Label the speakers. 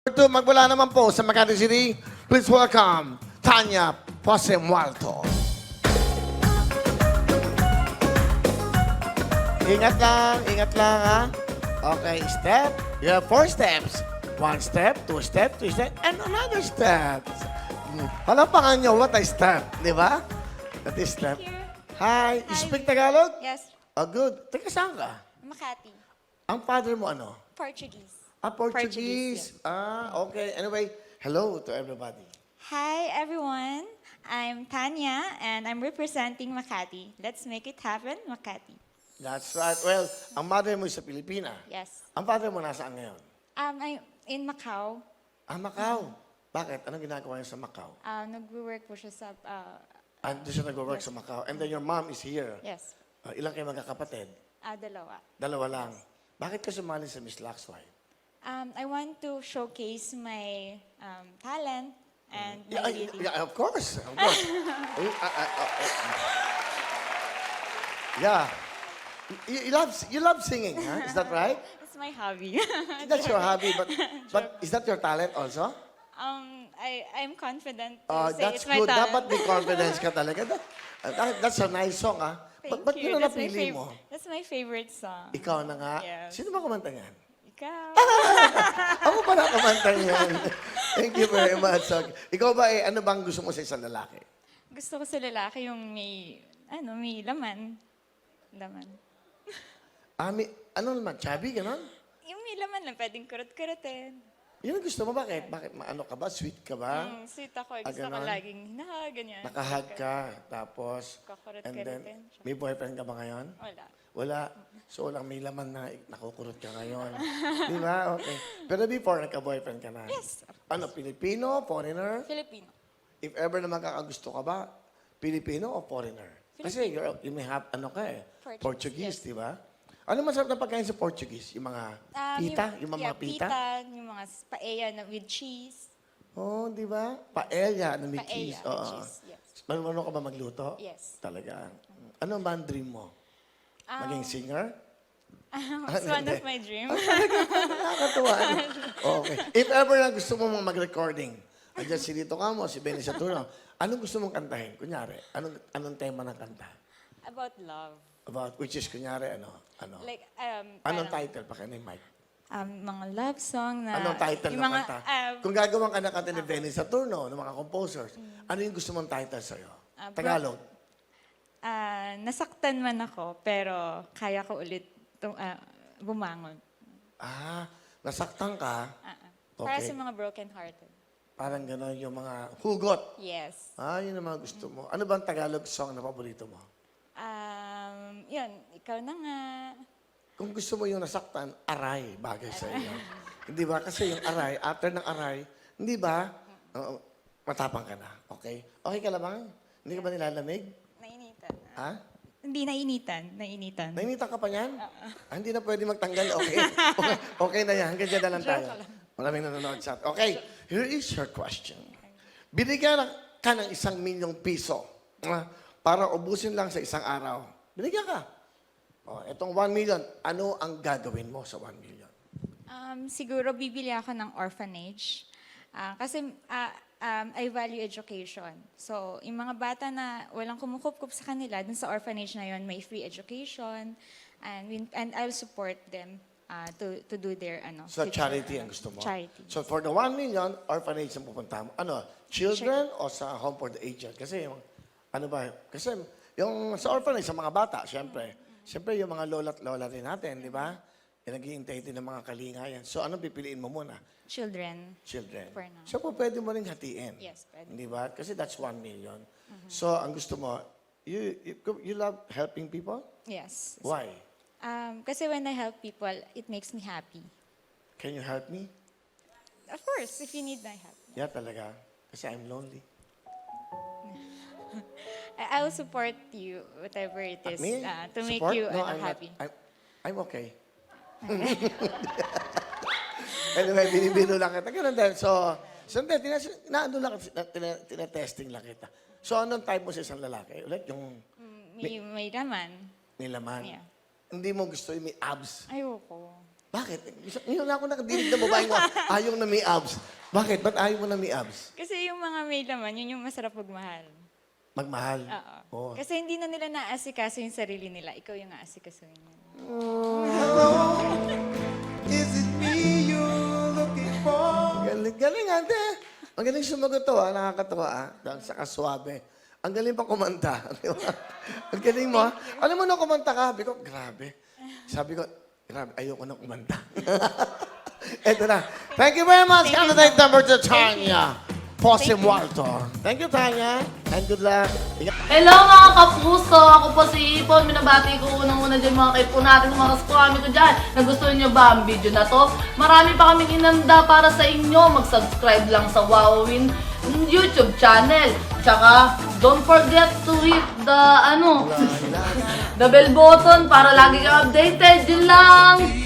Speaker 1: Ito, magmula naman po sa Makati City, please welcome Tanya Posemualto. Ingat lang ha. Okay, step. You have 4 steps. 1 step, 2 step, 3 step, and another step. Palapakan nyo, what a step, di ba? That is step.
Speaker 2: Here.
Speaker 1: Hi, you
Speaker 2: Hi.
Speaker 1: speak Tagalog?
Speaker 2: Yes,
Speaker 1: Oh, good. Teka, saan ka?
Speaker 2: Makati.
Speaker 1: Ang father mo ano?
Speaker 2: Portuguese.
Speaker 1: Portuguese.
Speaker 2: Portuguese,
Speaker 1: Okay. Anyway, hello to everybody.
Speaker 2: Hi, everyone. I'm Tanya, and I'm representing Makati. Let's make it happen, Makati.
Speaker 1: That's right. Well, ang mother mo sa Pilipina.
Speaker 2: Yes.
Speaker 1: Ang father mo nasaan ngayon?
Speaker 2: I'm in Macau.
Speaker 1: Macau. Bakit? Anong ginagawa niya sa Macau?
Speaker 2: Nag-work po siya sa...
Speaker 1: Doon siya nag-work sa Macau. And then your mom is here.
Speaker 2: yes.
Speaker 1: Ilang kayo magkakapatid?
Speaker 2: Dalawa.
Speaker 1: Dalawa lang. Bakit ka sumali sa Miss Laxwhite?
Speaker 2: I want to showcase my talent and my ability.
Speaker 1: Yeah, of course. Of course. Yeah. You love singing, huh? Is that right?
Speaker 2: It's my hobby.
Speaker 1: That's your hobby, but is that your talent also?
Speaker 2: I'm confident to say
Speaker 1: That's
Speaker 2: it's my
Speaker 1: good.
Speaker 2: talent.
Speaker 1: Dapat may confidence ka talaga. That's a nice song, ah.
Speaker 2: Thank
Speaker 1: Ba't
Speaker 2: you.
Speaker 1: yun ang napili mo?
Speaker 2: That's my favorite song.
Speaker 1: Ikaw na nga.
Speaker 2: Yes.
Speaker 1: Sino ba kumanta niyan?
Speaker 2: Ikaw.
Speaker 1: Ako pala kumanta niyan. Thank you very much. Okay. Ikaw ba, ano bang gusto mo sa isang lalaki?
Speaker 2: Gusto ko sa lalaki yung may laman. Laman.
Speaker 1: Ano naman? Chubby, gano'n?
Speaker 2: Yung may laman lang, pwedeng kurot-kurotin.
Speaker 1: Yun ang gusto mo. Bakit? Ano ka ba? Sweet ka ba?
Speaker 2: Sweet ako. Gusto ko
Speaker 1: ganon?
Speaker 2: laging ganyan.
Speaker 1: Nakahag ka. Tapos, and then,
Speaker 2: Kukurot-kurotin.
Speaker 1: may boyfriend ka ba ngayon?
Speaker 2: Wala.
Speaker 1: Wala. So, walang may laman na nakukurot ka ngayon. Di ba? Okay. Pero before, nagka-boyfriend ka na?
Speaker 2: Yes.
Speaker 1: Ano, Pilipino? Foreigner?
Speaker 2: Filipino.
Speaker 1: If ever na magkakagusto ka ba, Pilipino o foreigner? Kasi you may have, Portuguese,
Speaker 2: yes.
Speaker 1: di ba? Ano masarap na pagkain sa Portuguese? Yung mga pita? Yung mga pita?
Speaker 2: Yung mga paella na with cheese.
Speaker 1: Oh, di ba? Paella na may
Speaker 2: Paella
Speaker 1: cheese.
Speaker 2: with
Speaker 1: Oo.
Speaker 2: cheese, yes.
Speaker 1: Marunong ka ba magluto?
Speaker 2: Yes.
Speaker 1: Talaga. Ano ba ang dream mo? Maging singer?
Speaker 2: It's one of my dreams.
Speaker 1: Nakakatuwa. Okay. If ever na gusto mo mag-recording, andyan si Lito Camo, si Benny Saturno, anong gusto mong kantahin? Kunyari, anong tema ng kanta?
Speaker 2: About love.
Speaker 1: About, which is, kunyari, ano?
Speaker 2: Like,
Speaker 1: Anong
Speaker 2: parang,
Speaker 1: title? Pakinggan yung mic.
Speaker 2: mga love song na...
Speaker 1: Anong title ng
Speaker 2: yung mga,
Speaker 1: kanta? Kung gagawin ka na kanta ni Benny Saturno, ng mga composers, ano yung gusto mong title sa'yo? Tagalog.
Speaker 2: nasaktan man ako, pero kaya ko ulit bumangon.
Speaker 1: Nasaktan ka.
Speaker 2: Para
Speaker 1: Okay.
Speaker 2: sa mga broken-hearted.
Speaker 1: Parang gano'n yung mga hugot.
Speaker 2: Yes.
Speaker 1: Yun ang mga gusto mo. Ano bang Tagalog song na paborito mo?
Speaker 2: Yun, ikaw na nga.
Speaker 1: Kung gusto mo yung nasaktan, aray, bagay sa iyo. Hindi ba? Kasi yung aray, after ng aray, hindi ba? Matapang ka na. Okay? Okay ka lamang? Hindi ka ba nilalamig?
Speaker 2: Nainitan.
Speaker 1: Ha?
Speaker 2: Hindi, nainitan. Nainitan.
Speaker 1: Nainitan ka pa niyan? Hindi na pwede magtanggal. Okay. Okay na yan. Hanggang dyan na lang tayo. Maraming nanonood sa atin. Okay. Here is your question. Binigyan ka ng 1 milyong piso para ubusin lang sa isang araw. Binigyan ka. Itong 1 million, ano ang gagawin mo sa 1 million?
Speaker 2: Siguro bibili ako ng orphanage. Kasi I value education. So, yung mga bata na walang kumukup-kup sa kanila, dun sa orphanage na yon may free education, and I'll support them to do their
Speaker 1: So,
Speaker 2: future,
Speaker 1: charity ang gusto mo?
Speaker 2: Charity.
Speaker 1: So, for the 1 million, orphanage ang pupunta mo. Children o sa home for the aged? Kasi, Kasi, yung sa orphanage, sa mga bata, syempre yung mga lola't lola rin natin, di ba? Nag-iintay din ng mga kalingayan. So, ano pipiliin mo muna?
Speaker 2: Children.
Speaker 1: Children.
Speaker 2: For now.
Speaker 1: So, pwede mo rin hatiin.
Speaker 2: Yes, pwede.
Speaker 1: Di ba? Kasi that's 1 million. So, ang gusto mo, you love helping people?
Speaker 2: Yes.
Speaker 1: Why?
Speaker 2: Kasi when I help people, it makes me happy.
Speaker 1: Can you help me?
Speaker 2: Of course, if you need my help.
Speaker 1: Yeah, talaga. Kasi I'm lonely.
Speaker 2: I will support you, whatever it is,
Speaker 1: Me?
Speaker 2: to make
Speaker 1: Support?
Speaker 2: you
Speaker 1: No, I'm not.
Speaker 2: happy.
Speaker 1: I'm okay. Anyway, binibiro lang kita. Ganun din. So, sandali, tinetesting lang kita. So, anong type mo sa isang lalaki? Ulit, yung
Speaker 2: May laman.
Speaker 1: nilaman.
Speaker 2: Yeah.
Speaker 1: Hindi mo gusto yung may abs.
Speaker 2: Ayoko.
Speaker 1: Bakit? Ngayon na ako nakadinig na babae mo, ayaw na may abs. Bakit? Ba't ayaw mo na may abs?
Speaker 2: Kasi yung mga may laman, yun yung masarap magmahal.
Speaker 1: Magmahal.
Speaker 2: Oo.
Speaker 1: Oo.
Speaker 2: Kasi hindi na nila naasikaso yung sarili nila. Ikaw yung aasikasuhin nila.
Speaker 3: Is it me you're looking for?
Speaker 1: Galing, galing, ate. Ang galing sumagot to, nakakatawa, dahil sa kaswabe. Ang galing pa kumanta. Di ba? Ang galing mo, ha? Alam mo na kumanta ka, sabi ko, grabe. Sabi ko, grabe, ayoko na kumanta. Eto na. Thank you very much, candidate number 2, Tanya Posimwarto. Thank you, Tanya. And good luck.
Speaker 4: Hello mga kapuso! Ako po si Ipon. Minabati ko unang-una dyan mga kaipo natin, mga kaskwami ko dyan. Nagustuhan nyo ba ang video na to? Marami pa kaming inanda para sa inyo. Mag-subscribe lang sa Wowin YouTube channel. Tsaka, don't forget to hit the, the bell button para lagi kang updated. Yun lang!